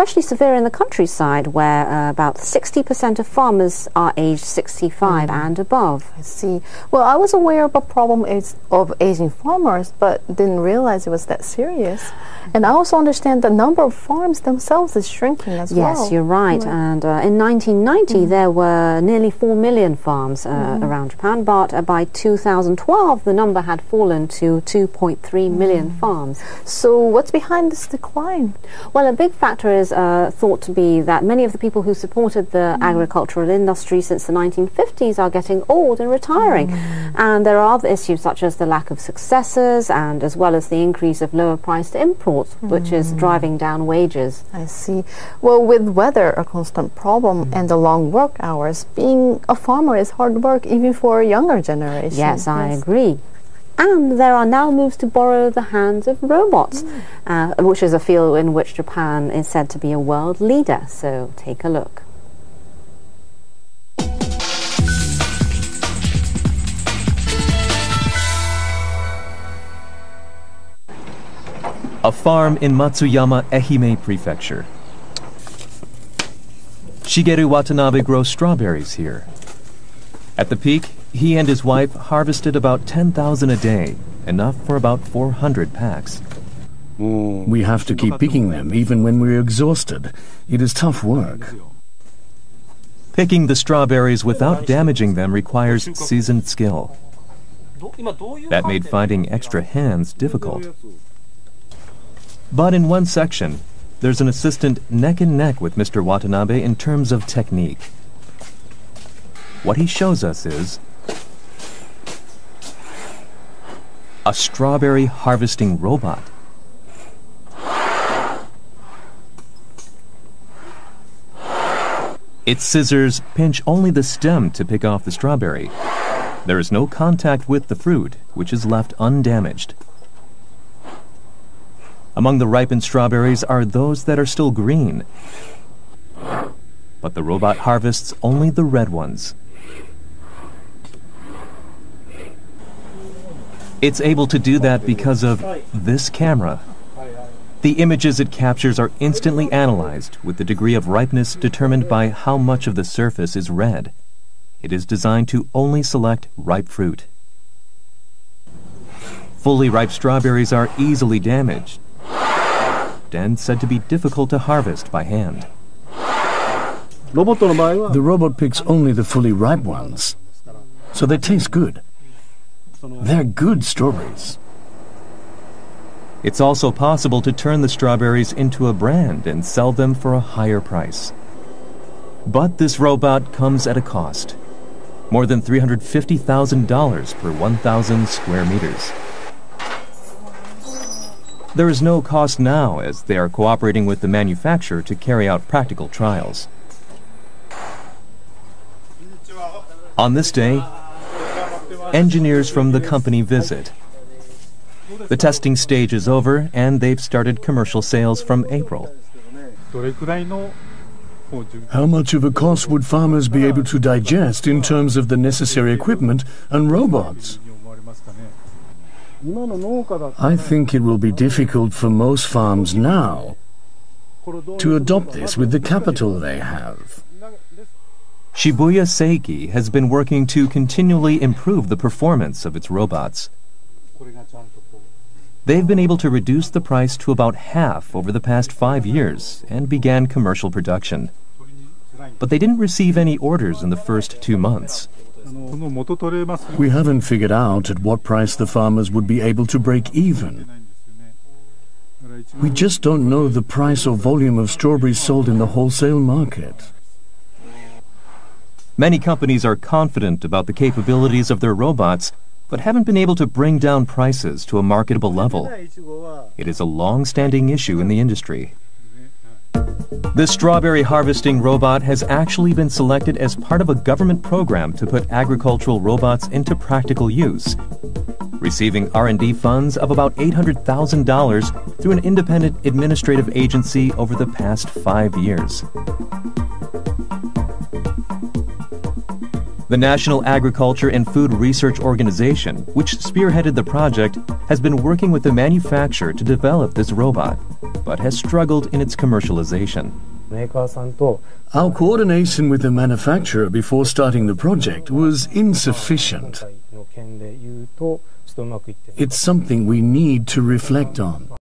especially severe in the countryside, where about 60% of farmers are aged 65 and above. I see. Well, I was aware of a problem of aging farmers, but didn't realize it was that serious. And I also understand the number of farms themselves is shrinking as well. Yes, you're right. And in 1990, there were nearly 4 million farms around Japan, but by 2012, the number had fallen to 2.3 million farms. So what's behind this decline? Well, a big factor is thought to be that many of the people who supported the agricultural industry since the 1950s are getting old and retiring. And there are other issues such as the lack of successors, and as well as the increase of lower-priced imports, which is driving down wages. I see. Well, with weather a constant problem and the long work hours, being a farmer is hard work even for a younger generation. Yes, I agree. And there are now moves to borrow the hands of robots, which is a field in which Japan is said to be a world leader. So take a look. A farm in Matsuyama, Ehime Prefecture. Shigeru Watanabe grows strawberries here. At the peak, he and his wife harvested about 10,000 a day, enough for about 400 packs. We have to keep picking them even when we're exhausted. It is tough work. Picking the strawberries without damaging them requires seasoned skill. That made finding extra hands difficult. But in one section, there's an assistant neck and neck with Mr. Watanabe in terms of technique. What he shows us is a strawberry harvesting robot. Its scissors pinch only the stem to pick off the strawberry. There is no contact with the fruit, which is left undamaged. Among the ripened strawberries are those that are still green, but the robot harvests only the red ones. It's able to do that because of this camera. The images it captures are instantly analyzed with the degree of ripeness determined by how much of the surface is red. It is designed to only select ripe fruit. Fully ripe strawberries are easily damaged and said to be difficult to harvest by hand. The robot picks only the fully ripe ones, so they taste good. They're good strawberries. It's also possible to turn the strawberries into a brand and sell them for a higher price. But this robot comes at a cost. More than $350,000 per 1,000 square meters. There is no cost now, as they are cooperating with the manufacturer to carry out practical trials. On this day, engineers from the company visit. The testing stage is over, and they've started commercial sales from April. How much of a cost would farmers be able to digest in terms of the necessary equipment and robots? I think it will be difficult for most farms now to adopt this with the capital they have. Shibuya Seiki has been working to continually improve the performance of its robots. They've been able to reduce the price to about half over the past 5 years and began commercial production. But they didn't receive any orders in the first 2 months. We haven't figured out at what price the farmers would be able to break even. We just don't know the price or volume of strawberries sold in the wholesale market. Many companies are confident about the capabilities of their robots, but haven't been able to bring down prices to a marketable level. It is a long-standing issue in the industry. This strawberry harvesting robot has actually been selected as part of a government program to put agricultural robots into practical use, receiving R&D funds of about $800,000 through an independent administrative agency over the past 5 years. The National Agriculture and Food Research Organization, which spearheaded the project, has been working with the manufacturer to develop this robot. but has struggled in its commercialization. Our coordination with the manufacturer before starting the project was insufficient. It's something we need to reflect on.